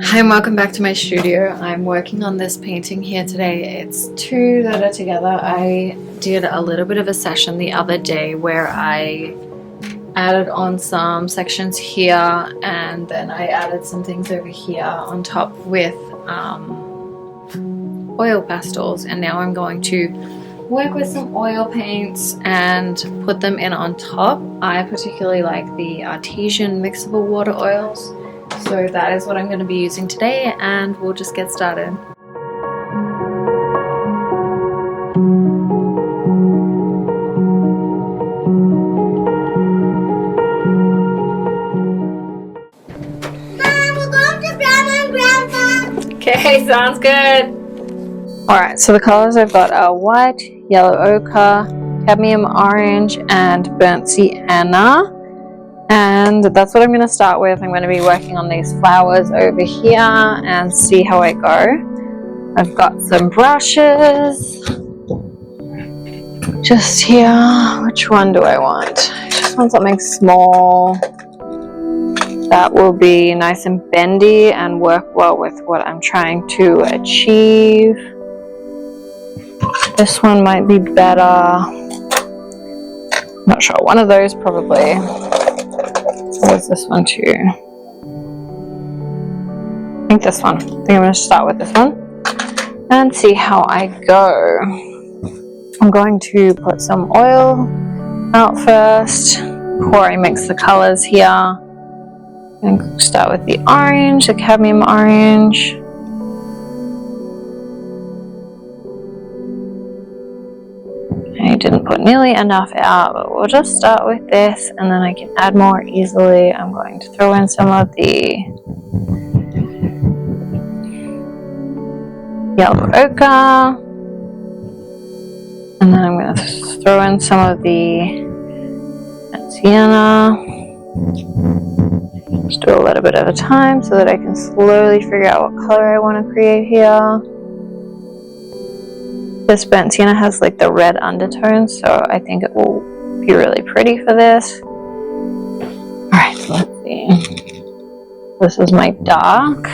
Hi and welcome back to my studio. I'm working on this painting here today. It's two that are together. I did a little bit of a session the other day where I added on some sections here and then I added some things over here on top with oil pastels, and now I'm going to work with some oil paints and put them in on top. I particularly like the artesian mixable water oils. So that is what I'm going to be using today, and we'll just get started. Mom, we're going to Grandma and Grandpa. Okay, sounds good. Alright, so the colors I've got are white, yellow ochre, cadmium orange, and burnt sienna. And that's what I'm going to start with. I'm going to be working on these flowers over here and see how I go. I've got some brushes just here. Which one do I want? I just want something small that will be nice and bendy and work well with what I'm trying to achieve. This one might be better. Not sure. One of those probably. There's this one too. I think this one. I think I'm going to start with this one and see how I go. I'm going to put some oil out first before I mix the colors here. I'm going to start with the orange, the cadmium orange. I didn't put nearly enough out, but we'll just start with this and then I can add more easily. I'm going to throw in some of the yellow ochre, and then I'm going to throw in some of the sienna. Just do a little bit at a time so that I can slowly figure out what color I want to create here. This burnt sienna has like the red undertones, so I think it will be really pretty for this. Alright, so let's see. This is my dark.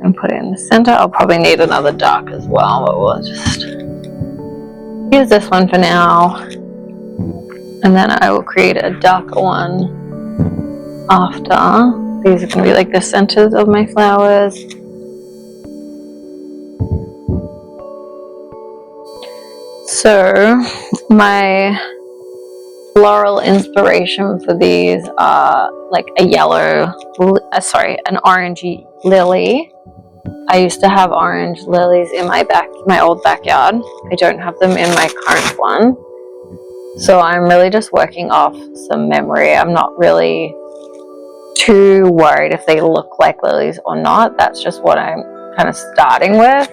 And put it in the center. I'll probably need another dark as well, but we'll just use this one for now. And then I will create a darker one after. These are going to be like the centers of my flowers. So my floral inspiration for these are like an orangey lily. I used to have orange lilies in my old backyard. I don't have them in my current one. So I'm really just working off some memory. I'm not really too worried if they look like lilies or not. That's just what I'm kind of starting with.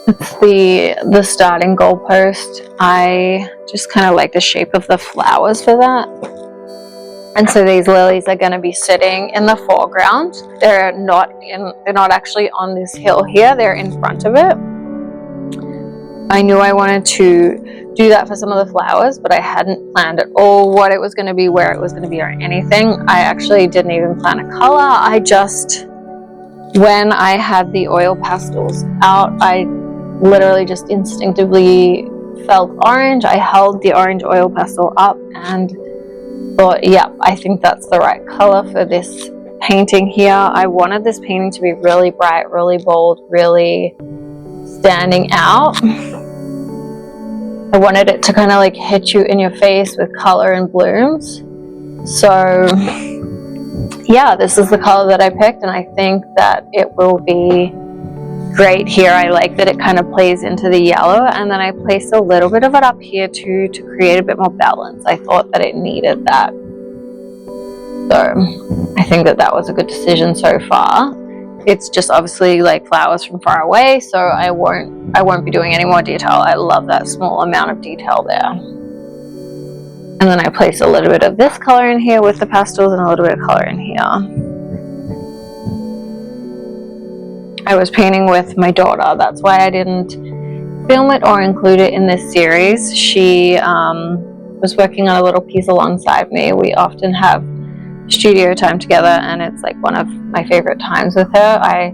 It's the starting goalpost. I just kind of like the shape of the flowers for that. And so these lilies are going to be sitting in the foreground. They're not actually on this hill here. They're in front of it. I knew I wanted to do that for some of the flowers, but I hadn't planned at all what it was going to be, where it was going to be, or anything. I actually didn't even plan a color. I just, when I had the oil pastels out, I literally just instinctively felt orange. I held the orange oil pastel up and thought, yeah, I think that's the right color for this painting here. I wanted this painting to be really bright, really bold, really standing out. I wanted it to kind of like hit you in your face with color and blooms. So yeah, this is the color that I picked, and I think that it will be great here. I like that it kind of plays into the yellow, and then I placed a little bit of it up here too to create a bit more balance. I thought that it needed that. So I think that that was a good decision so far. It's just obviously like flowers from far away, so I won't be doing any more detail. I love that small amount of detail there. And then I place a little bit of this color in here with the pastels and a little bit of color in here. I was painting with my daughter. That's why I didn't film it or include it in this series. She was working on a little piece alongside me. We often have studio time together, and it's like one of my favorite times with her. I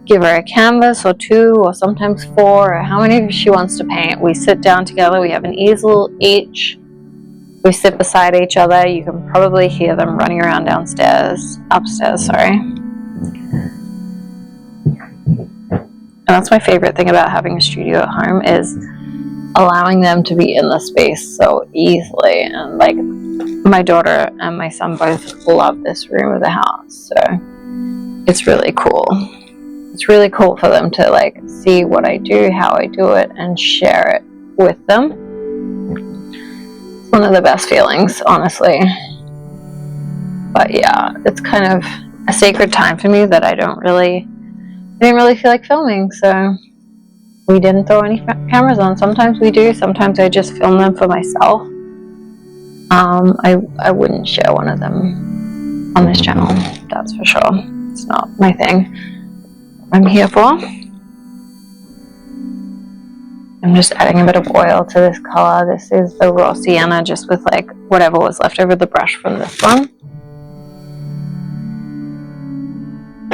give her a canvas or 2 or sometimes 4 or how many she wants to paint. We sit down together, we have an easel each, we sit beside each other. You can probably hear them running around upstairs, sorry. And that's my favorite thing about having a studio at home, is allowing them to be in the space so easily. And like, my daughter and my son both love this room of the house, so it's really cool. It's really cool for them to like see what I do, how I do it, and share it with them. It's one of the best feelings, honestly. But yeah, it's kind of a sacred time for me that I didn't really feel like filming, so we didn't throw any cameras on. Sometimes we do, sometimes I just film them for myself. I wouldn't share one of them on this channel, that's for sure. It's not my thing. I'm here for. I'm just adding a bit of oil to this color. This is the raw sienna, just with like whatever was left over the brush from this one.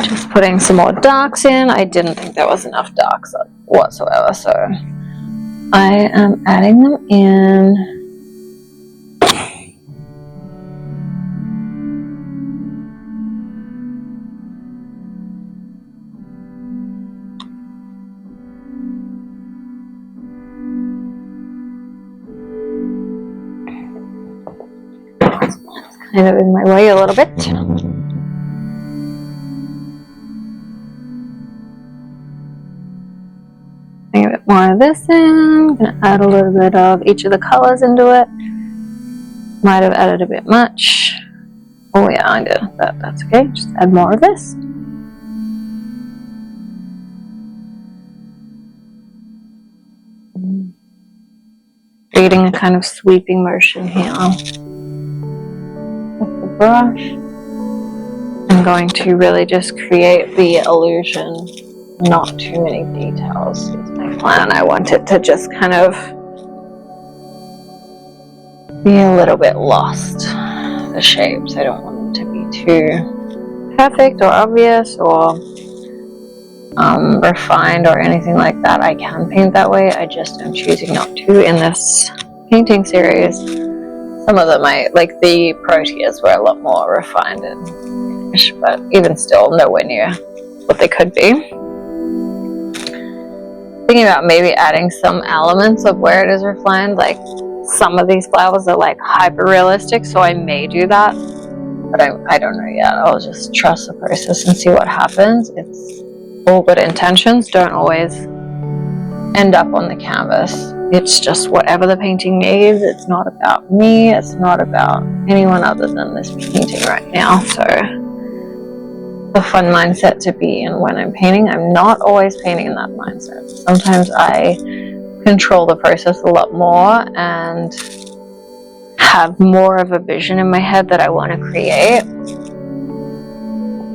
Just putting some more darks in. I didn't think there was enough darks whatsoever, so I am adding them in. Kind of in my way a little bit. Bring a bit more of this in. I'm going to add a little bit of each of the colors into it. Might have added a bit much. Oh yeah, I did. That's okay. Just add more of this. Creating a kind of sweeping motion here. Brush. I'm going to really just create the illusion, not too many details. It's my plan. I want it to just kind of be a little bit lost, the shapes. I don't want them to be too perfect or obvious or refined or anything like that. I can paint that way, I just am choosing not to in this painting series. Some of them, like the Proteas, were a lot more refined and finished, but even still, nowhere near what they could be. Thinking about maybe adding some elements of where it is refined, like some of these flowers are like hyper realistic, so I may do that, but I don't know yet. I'll just trust the process and see what happens. It's all good intentions don't always end up on the canvas. It's just whatever the painting needs. It's not about me. It's not about anyone other than this painting right now. So a fun mindset to be in when I'm painting. I'm not always painting in that mindset. Sometimes I control the process a lot more and have more of a vision in my head that I want to create.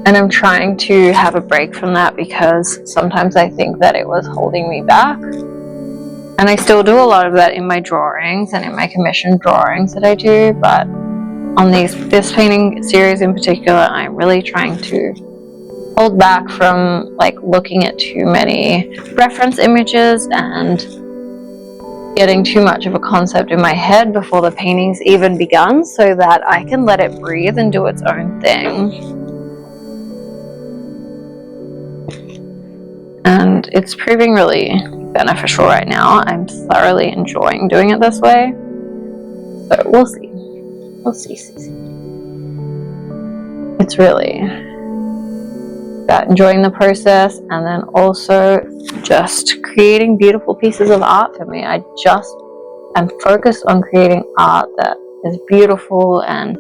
And I'm trying to have a break from that because sometimes I think that it was holding me back. And I still do a lot of that in my drawings and in my commissioned drawings that I do, but on this painting series in particular, I'm really trying to hold back from like looking at too many reference images and getting too much of a concept in my head before the painting's even begun, so that I can let it breathe and do its own thing. And it's proving really beneficial right now. I'm thoroughly enjoying doing it this way. So we'll see. We'll see. It's really about enjoying the process and then also just creating beautiful pieces of art for me. I just am focused on creating art that is beautiful and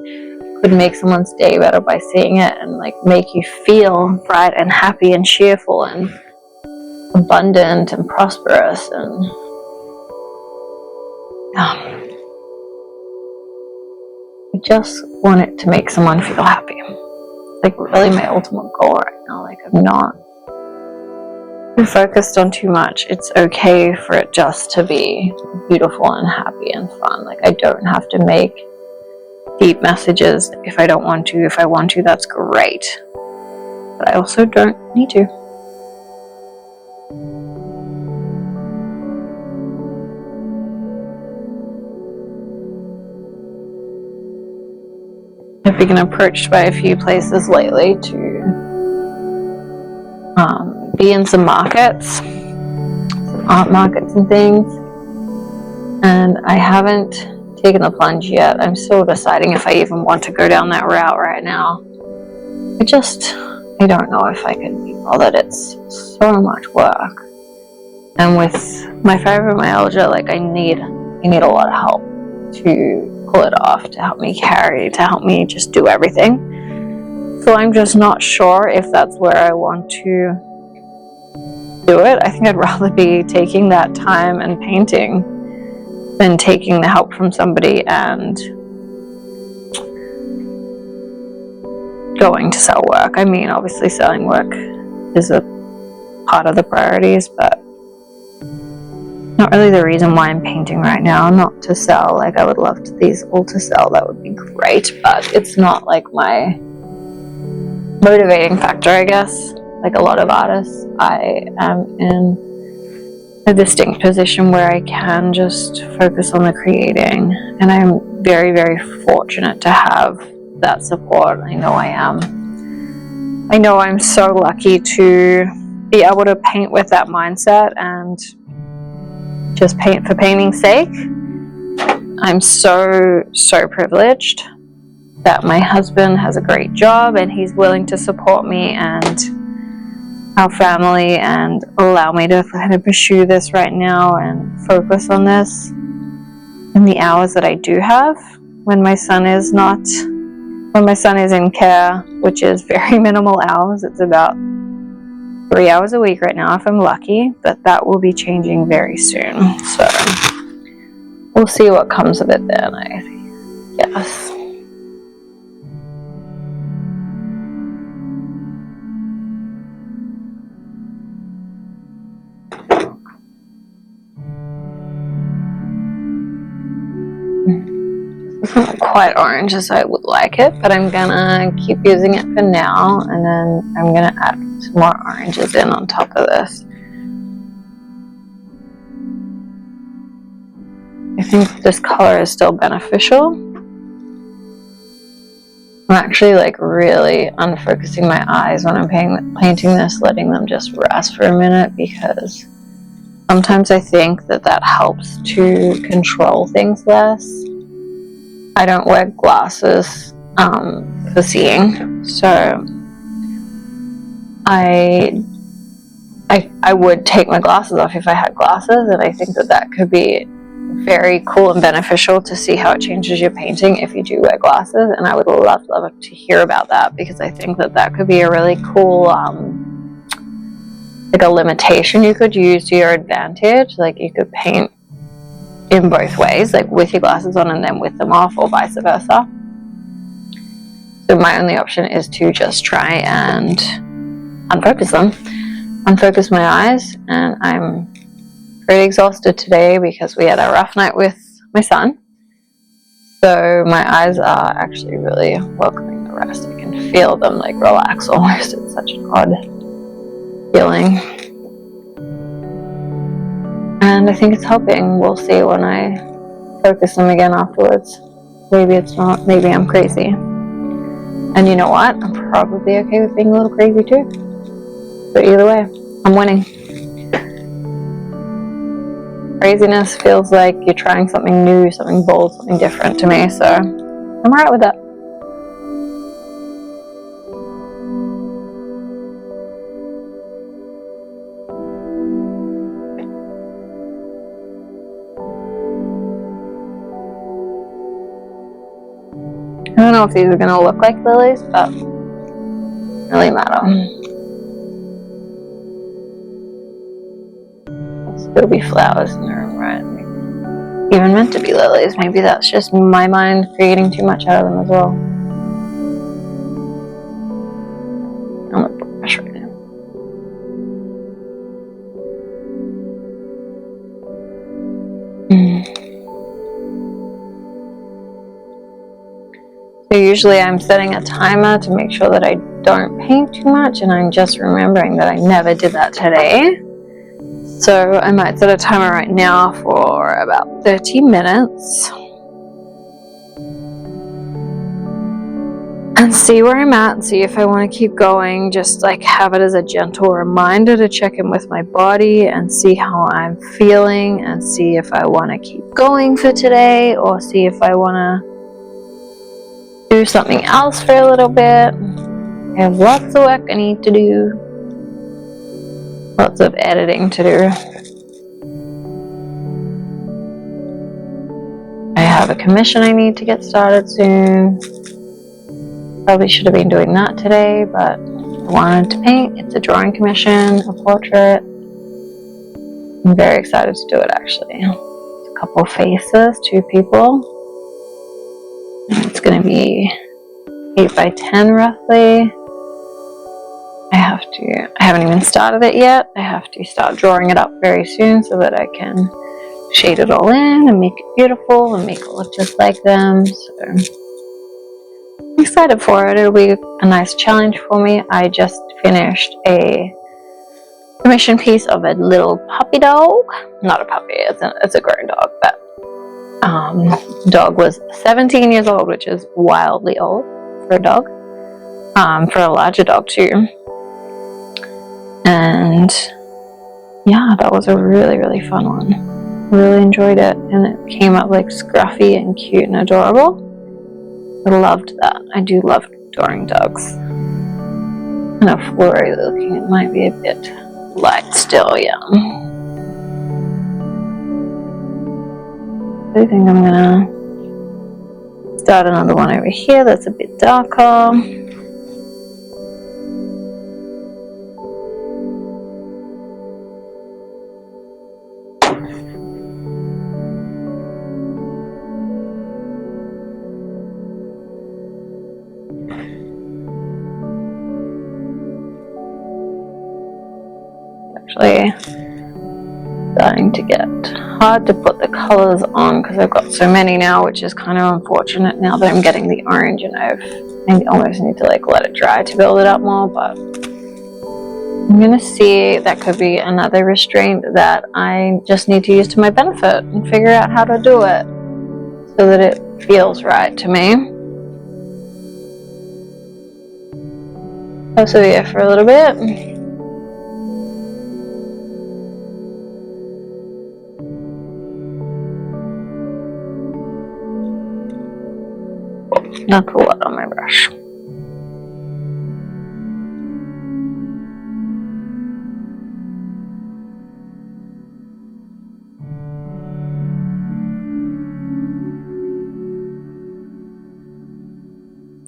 could make someone's day better by seeing it and like make you feel bright and happy and cheerful and abundant and prosperous. And I just want it to make someone feel happy. Like really my ultimate goal right now. Like I'm not we're focused on too much. It's okay for it just to be beautiful and happy and fun. Like, I don't have to make deep messages if I don't want to. If I want to, that's great. But I also don't need to. I've been approached by a few places lately to be in some markets, some art markets and things, and I haven't taken the plunge yet. I'm still deciding if I even want to go down that route right now. I don't know if I can be bothered. It's so much work, and with my fibromyalgia, like I need a lot of help to pull it off, to help me carry, to help me just do everything. So I'm just not sure if that's where I want to do it. I think I'd rather be taking that time and painting than taking the help from somebody and going to sell work. I mean, obviously selling work is a part of the priorities, but not really the reason why I'm painting right now. Not to sell. Like, I would love these all to sell. That would be great, but it's not like my motivating factor, I guess. Like a lot of artists, I am in a distinct position where I can just focus on the creating, and I'm very, very fortunate to have that support. I know I am. I know I'm so lucky to be able to paint with that mindset and just paint for painting's sake. I'm so privileged that my husband has a great job and he's willing to support me and our family and allow me to kind of pursue this right now and focus on this in the hours that I do have when my son is in care, which is very minimal hours. It's about 3 hours a week right now if I'm lucky, but that will be changing very soon. So we'll see what comes of it then, I guess. It's not quite orange as I would like it, but I'm gonna keep using it for now, and then I'm gonna add some more oranges in on top of this. I think this color is still beneficial. I'm actually like really unfocusing my eyes when I'm painting this, letting them just rest for a minute, because sometimes I think that helps to control things less. I don't wear glasses for seeing, so I would take my glasses off if I had glasses, and I think that could be very cool and beneficial to see how it changes your painting if you do wear glasses. And I would love to hear about that, because I think that could be a really cool like a limitation you could use to your advantage. Like, you could paint in both ways, like with your glasses on and then with them off, or vice versa. So my only option is to just try and unfocus my eyes. And I'm pretty exhausted today because we had a rough night with my son, so my eyes are actually really welcoming the rest. I can feel them like relax almost. It's such an odd feeling, and I think it's helping. We'll see when I focus them again afterwards. Maybe it's not, maybe I'm crazy, and you know what, I'm probably okay with being a little crazy too. But either way, I'm winning. Craziness feels like you're trying something new, something bold, something different to me, so I'm alright with that. I don't know if these are going to look like lilies, but it doesn't really matter. Still be flowers in their own right. Even meant to be lilies. Maybe that's just my mind creating too much out of them as well. I'm a brush right now. Usually I'm setting a timer to make sure that I don't paint too much, and I'm just remembering that I never did that today. So I might set a timer right now for about 30 minutes and see where I'm at, see if I want to keep going, just like have it as a gentle reminder to check in with my body and see how I'm feeling, and see if I want to keep going for today or see if I want to do something else for a little bit. I have lots of work I need to do, lots of editing to do. I have a commission I need to get started soon. Probably should have been doing that today, but I wanted to paint. It's a drawing commission, a portrait. I'm very excited to do it, actually. It's a couple faces, 2 people. It's going to be 8 by 10 roughly. I haven't even started it yet. I have to start drawing it up very soon so that I can shade it all in and make it beautiful and make it look just like them. So I'm excited for it. It'll be a nice challenge for me. I just finished a commission piece of a little puppy dog. Not a puppy, it's a grown dog, but dog was 17 years old, which is wildly old for a dog, for a larger dog too. And yeah, that was a really, really fun one. Really enjoyed it, and it came up like scruffy and cute and adorable. I loved that. I do love drawing dogs. Kind of floral looking. It might be a bit light still, yeah. I think I'm gonna start another one over here that's a bit darker. Actually starting to get hard to put the colors on because I've got so many now, which is kind of unfortunate now that I'm getting the orange, and I almost need to like let it dry to build it up more. But I'm gonna see, that could be another restraint that I just need to use to my benefit and figure out how to do it so that it feels right to me. Persevere for a little bit. Not a lot on my brush.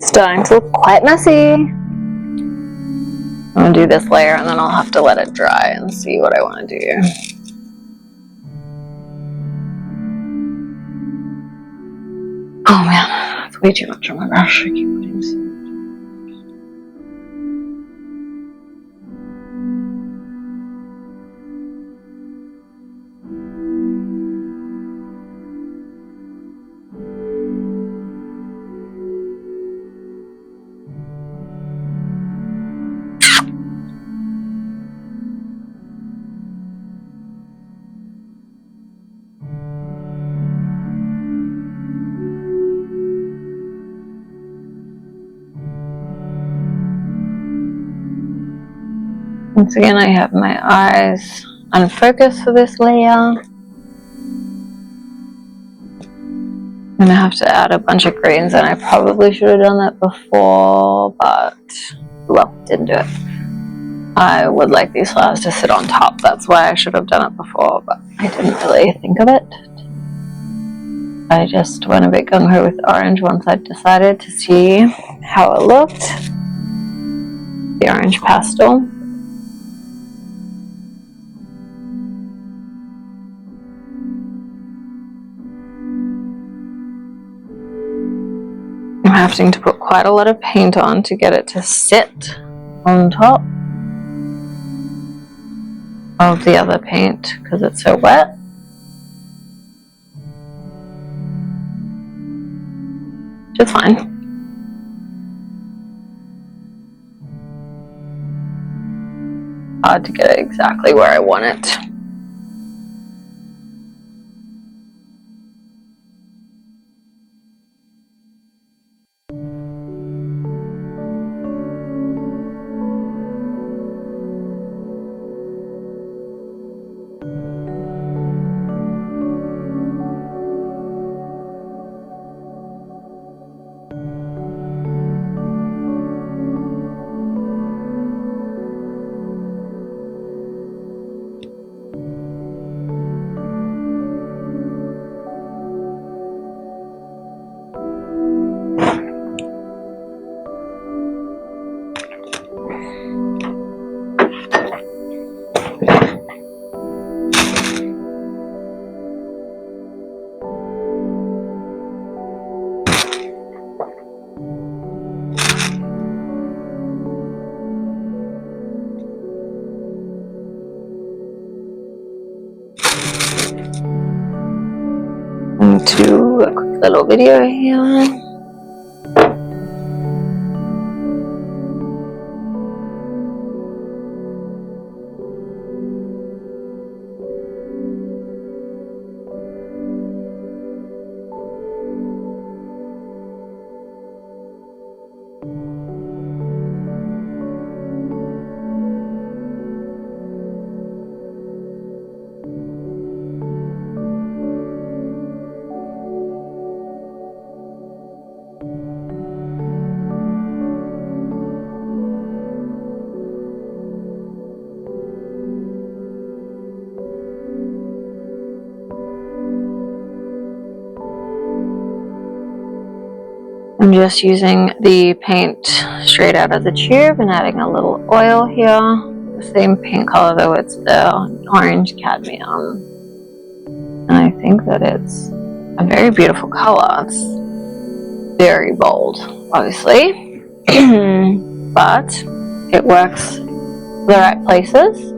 Starting to look quite messy. I'm gonna do this layer and then I'll have to let it dry and see what I want to do. Oh man, that's way too much on my brush. I keep putting so much. Once again, I have my eyes unfocused for this layer. I'm gonna have to add a bunch of greens, and I probably should have done that before, but well, didn't do it. I would like these flowers to sit on top. That's why I should have done it before, but I didn't really think of it. I just went a bit gung-ho with orange once I decided to see how it looked. The orange pastel. I'm having to put quite a lot of paint on to get it to sit on top of the other paint because it's so wet. Which is fine. hard to get it exactly where I want it. Do a quick little video here. I'm just using the paint straight out of the tube and adding a little oil here. The same paint color, though it's the orange cadmium. And I think that it's a very beautiful color. It's very bold, obviously. But it works the right places.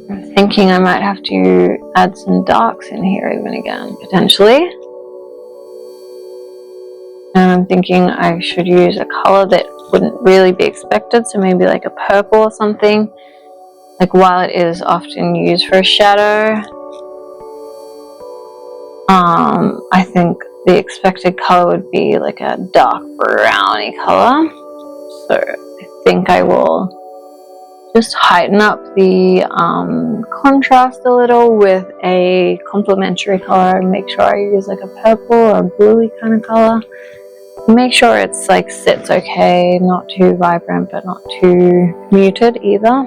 I'm thinking I might have to add some darks in here even again, potentially. And I'm thinking I should use a color that wouldn't really be expected, so maybe like a purple or something. Like while it is often used for a shadow, I think the expected color would be like a dark browny color. So I think I will just heighten up the contrast a little with a complementary color and make sure I use like a purple or bluey kind of color. Make sure it's like sits okay, not too vibrant but not too muted either.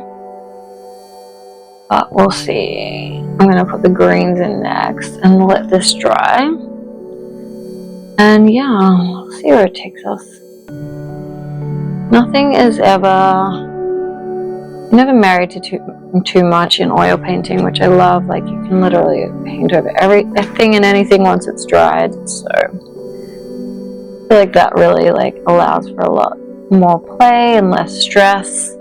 But we'll see. I'm going to put the greens in next and let this dry. And yeah, we'll see where it takes us. Nothing is never married to too much in oil painting, which I love. Like you can literally paint over everything and anything once it's dried. So I feel like that really like allows for a lot more play and less stress,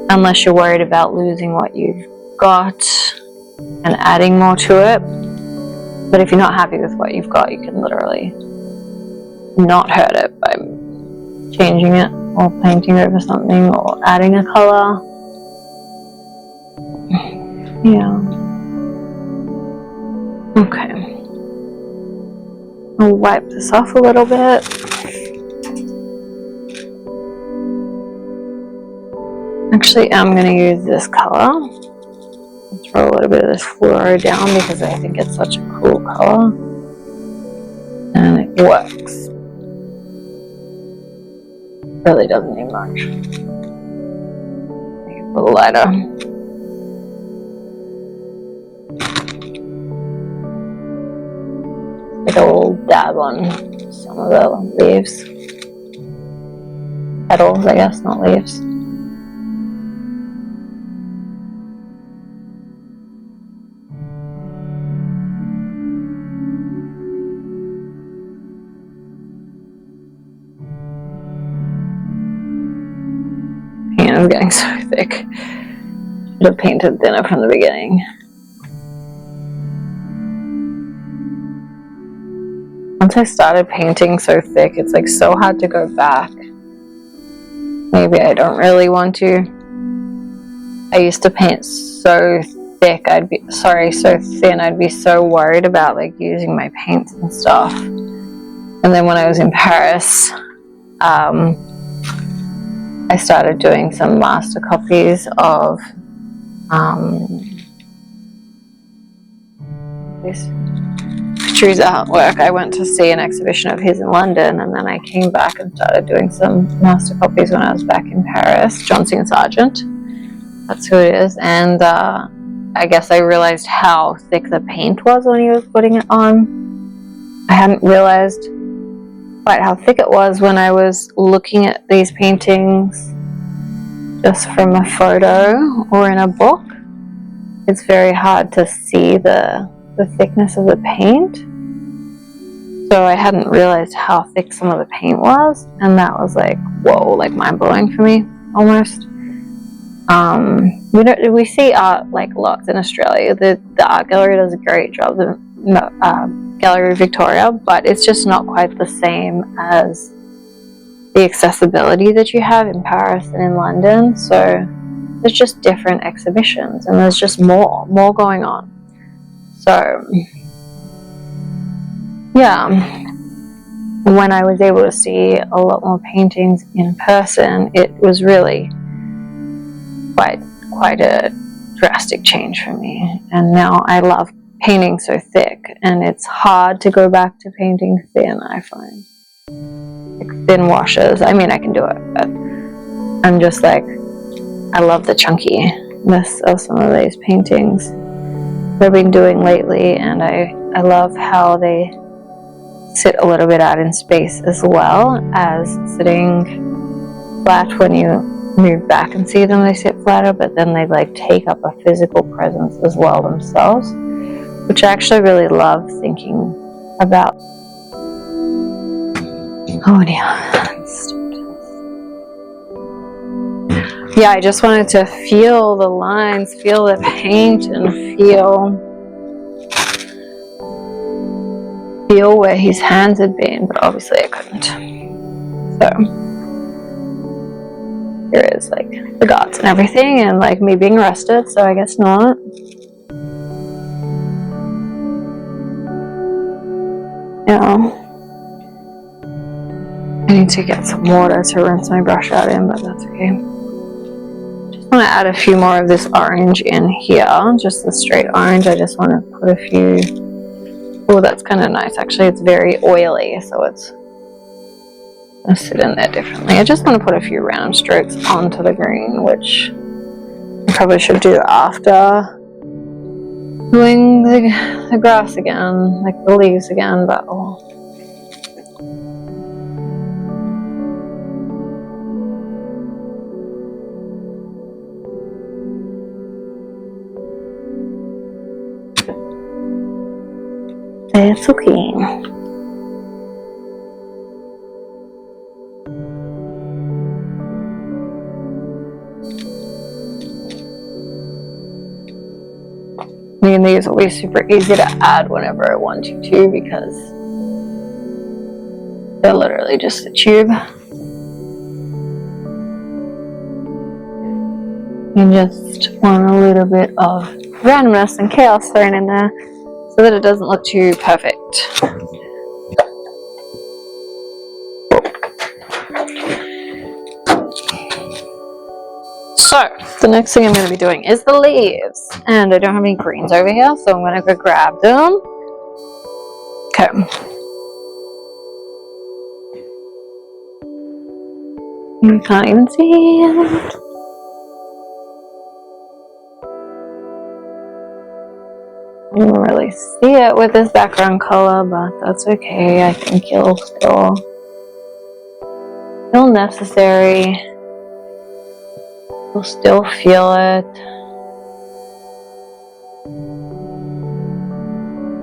unless you're worried about losing what you've got and adding more to it. But if you're not happy with what you've got, you can literally not hurt it by changing it or painting over something or adding a color. Yeah. Okay. I'll wipe this off a little bit. Actually, I'm going to use this color. I'll throw a little bit of this fluoro down because I think it's such a cool color. And it works. Really doesn't need much. Make it a little lighter. Like a little dab on some of the leaves. Petals, I guess, not leaves. Paint is getting so thick. Should have painted thinner from the beginning. Once I started painting so thick, it's like so hard to go back maybe I don't really want to. I used to paint so thick, so thin, I'd be so worried about like using my paints and stuff. And then when I was in Paris, I started doing some master copies of this Drew's artwork. I went to see an exhibition of his in London, and then I came back and started doing some master copies when I was back in Paris. Johnson & Sargent, that's who it is. And I guess I realized how thick the paint was when he was putting it on. I hadn't realized quite how thick it was when I was looking at these paintings just from a photo or in a book. It's very hard to see the thickness of the paint. So I hadn't realized how thick some of the paint was, and that was like, whoa, like mind-blowing for me, almost. We see art like lots in Australia. The art gallery does a great job, the Rebekah Victoria, but it's just not quite the same as the accessibility that you have in Paris and in London. So there's just different exhibitions, and there's just more going on. So yeah, when I was able to see a lot more paintings in person, it was really quite a drastic change for me. And now I love painting so thick, and it's hard to go back to painting thin, I find. Like thin washes, I mean, I can do it, but I'm just like, I love the chunkiness of some of these paintings that I've been doing lately, and I love how they sit a little bit out in space as well as sitting flat. When you move back and see them, they sit flatter, but then they like take up a physical presence as well themselves, which I actually really love thinking about. Oh dear. Yeah, I just wanted to feel the lines, feel the paint, and feel where his hands had been, but obviously I couldn't. So here is like the dots and everything, and like me being arrested, so I guess not. Yeah. I need to get some water to rinse my brush out in, but that's okay. Just want to add a few more of this orange in here, just the straight orange. I just want to put a few. Oh, that's kind of nice. Actually, it's very oily, so it's going to sit in there differently. I just want to put a few random strokes onto the green, which I probably should do after doing the grass again, like the leaves again, but oh. It's okay. I mean, these will be super easy to add whenever I want you to, because they're literally just a tube. You just want a little bit of randomness and chaos thrown in there, so that it doesn't look too perfect. So, the next thing I'm going to be doing is the leaves. And I don't have any greens over here, so I'm going to go grab them. Okay. You can't even see it. You don't really see it with this background color, but that's okay. I think you'll still necessary. You'll still feel it.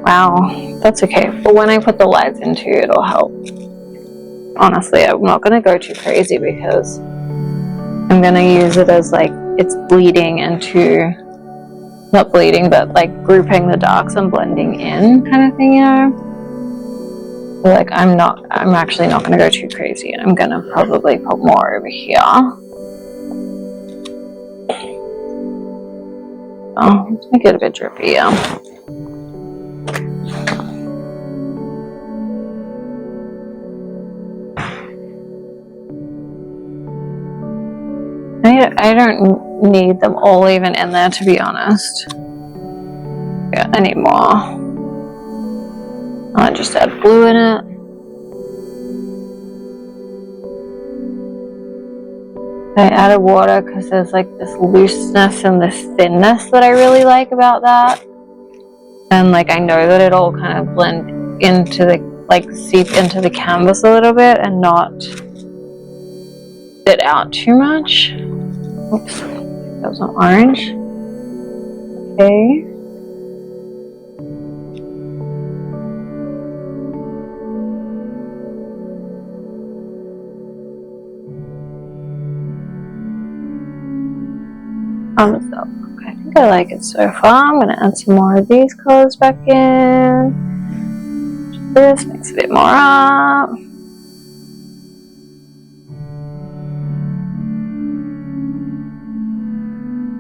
Wow, that's okay. But when I put the lights into it, it'll help. Honestly, I'm not going to go too crazy, because I'm going to use it as like it's bleeding into, not bleeding, but like grouping the darks and blending in kind of thing, you know? Like I'm actually not going to go too crazy. I'm going to probably put more over here. Oh, let's make it a bit drippy, yeah. I don't need them all even in there, to be honest. Yeah, I need more. I'll just add blue in it. I added water because there's like this looseness and this thinness that I really like about that. And like I know that it'll kind of blend into the, like seep into the canvas a little bit and not fit out too much. Oops, that was an orange. Okay. Thumbs up. Okay, I think I like it so far. I'm gonna add some more of these colors back in. This makes a bit more up.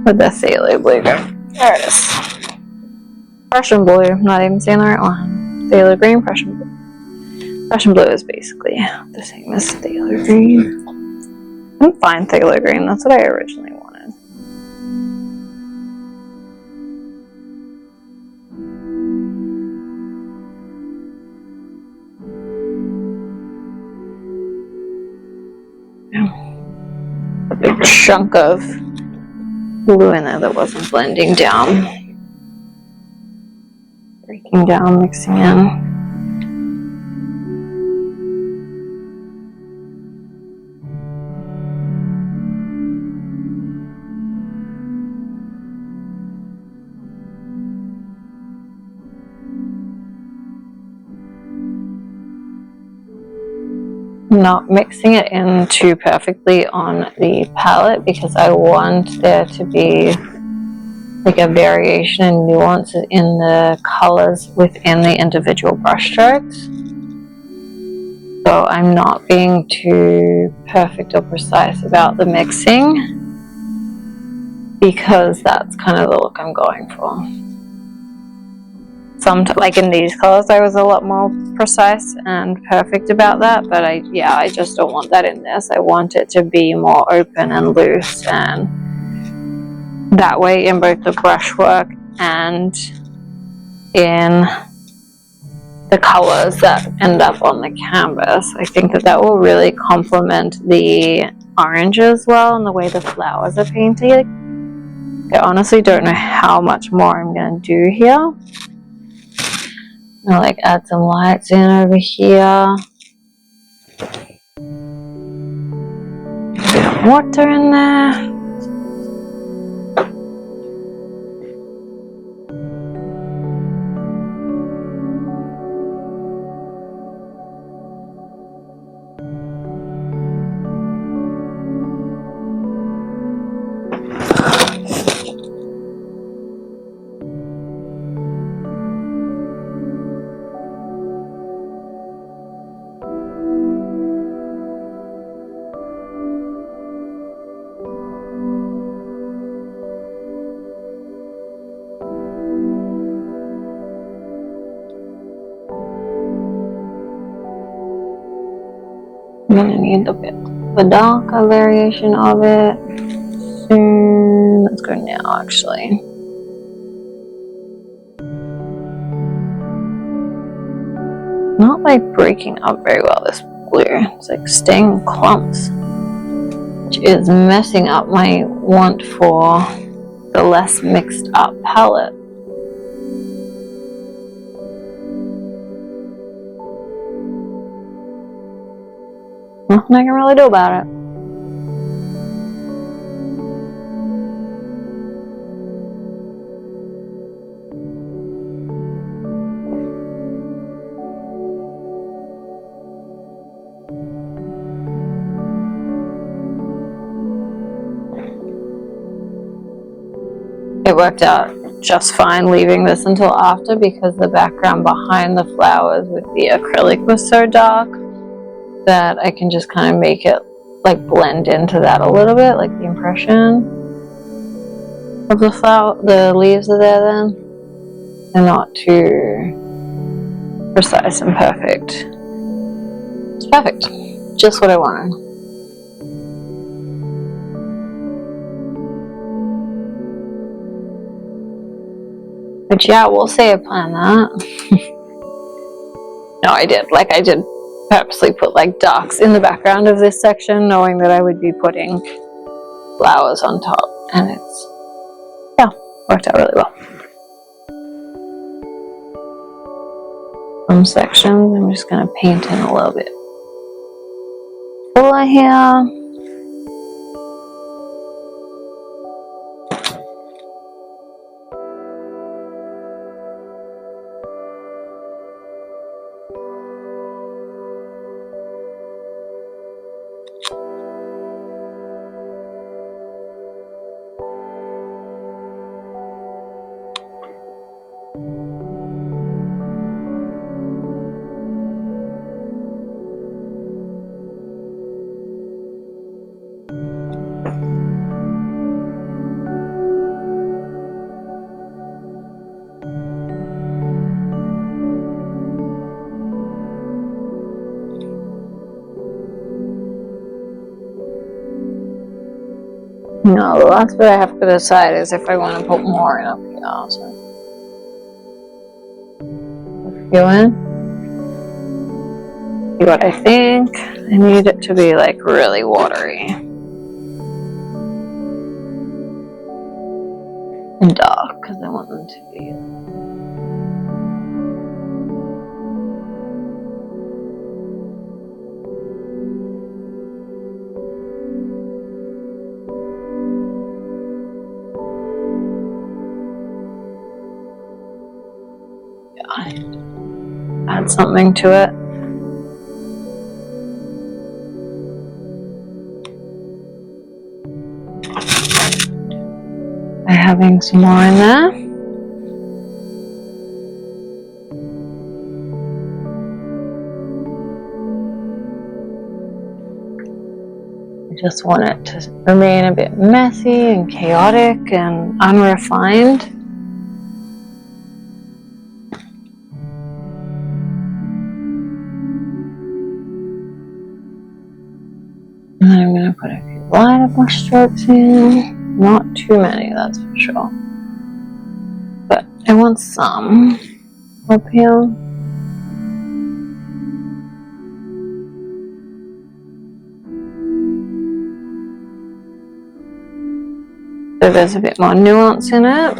Where'd the Sailor Blue go? There it is. Prussian Blue, I'm not even saying the right one. Sailor Green, Prussian Blue. Prussian Blue is basically the same as Sailor Green. I'm fine Sailor Green, that's what I originally wanted. A big chunk of blue in there that wasn't blending down. Breaking down, mixing in. Not mixing it in too perfectly on the palette because I want there to be like a variation and nuances in the colors within the individual brush strokes. So I'm not being too perfect or precise about the mixing because that's kind of the look I'm going for. Like in these colors I was a lot more precise and perfect about that, but I just don't want that in this. I want it to be more open and loose, and that way in both the brushwork and in the colors that end up on the canvas. I think that will really complement the orange as well and the way the flowers are painted. I honestly don't know how much more I'm going to do here. I'll like add some lights in over here. A bit of water in there. I'm gonna need a bit of a darker variation of it soon. Let's go now, actually. Not like breaking up very well, this blue. It's like staying in clumps, which is messing up my want for the less mixed up palette. Nothing I can really do about it. It worked out just fine leaving this until after because the background behind the flowers with the acrylic was so dark that I can just kind of make it like blend into that a little bit, like the impression. of the flower, the leaves are there then. They're not too precise and perfect. It's perfect. Just what I wanted. But yeah, we'll say I planned that. No, I did. Like, I did purposely put like darks in the background of this section, knowing that I would be putting flowers on top, and it's, yeah, worked out really well. Some sections I'm just going to paint in a little bit fuller here. No, the last bit I have to decide is if I want to put more in up here. So, go in. See what I think. I need it to be like really watery and dark because I want them to be. Add something to it. By having some more in there. I just want it to remain a bit messy and chaotic and unrefined. And then I'm going to put a few lighter brush strokes in. Not too many, that's for sure. But I want some up here. So there's a bit more nuance in it.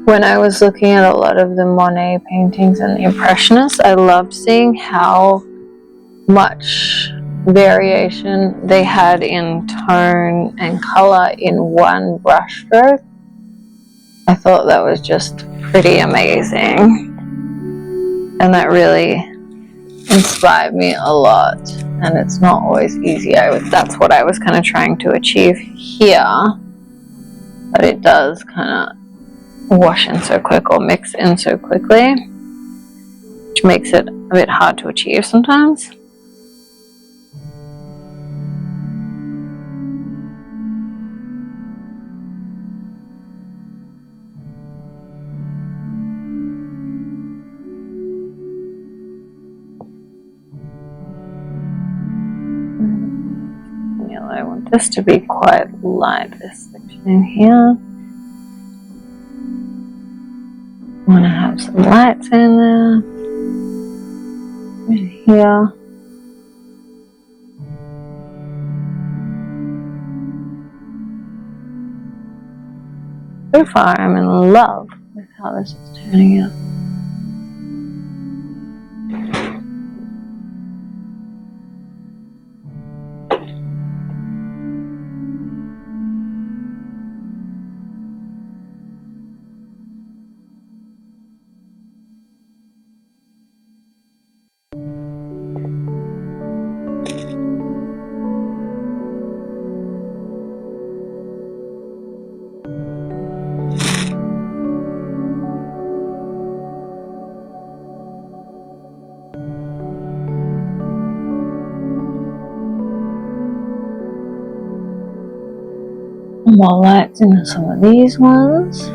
When I was looking at a lot of the Monet paintings and the Impressionists, I loved seeing how much variation they had in tone and color in one brushstroke. I thought that was just pretty amazing, and that really inspired me a lot. And it's not always easy. That's what I was kind of trying to achieve here, but it does kind of wash in so quick or mix in so quickly, which makes it a bit hard to achieve sometimes. I want this to be quite light, this section in here. I want to have some lights in there. In here. So far, I'm in love with how this is turning out. more lights into some of these ones.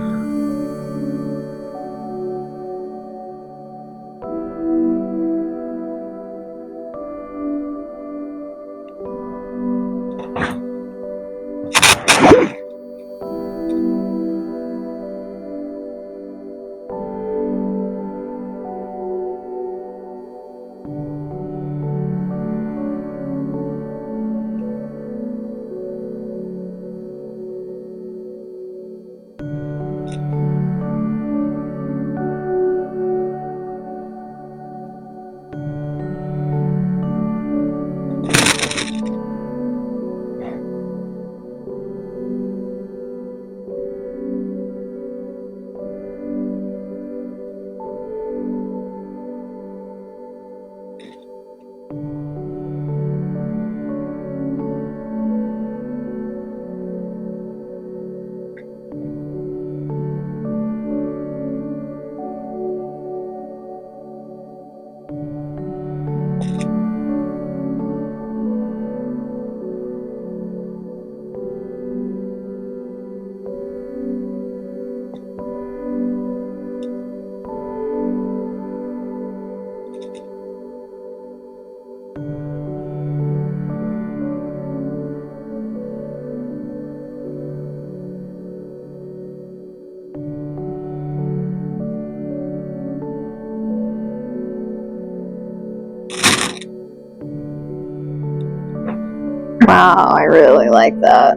Wow, I really like that.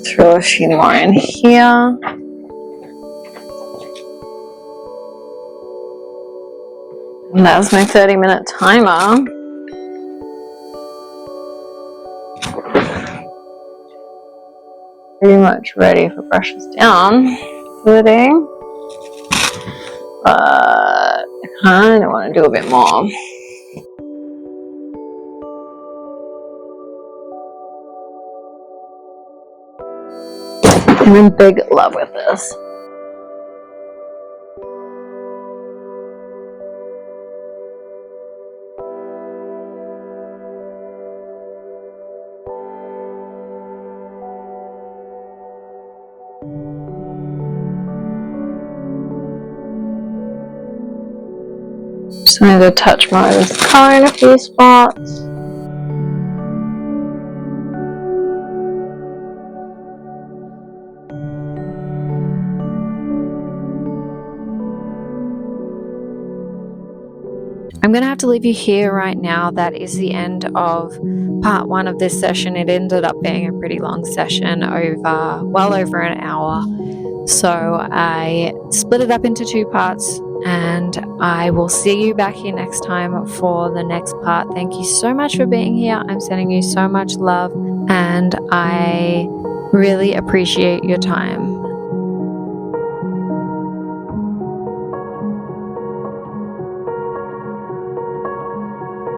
Throw a few more in here. And that's my 30-minute timer. Pretty much ready for brushes down footing. But I kind of want to do a bit more. I'm in big love with this. Just going to touch more of this color in a few spots. I'm going to have to leave you here right now. That is the end of part 1 of this session. It ended up being a pretty long session, well over an hour. So I split it up into 2 parts, and I will see you back here next time for the next part. Thank you so much for being here. I'm sending you so much love, and I really appreciate your time.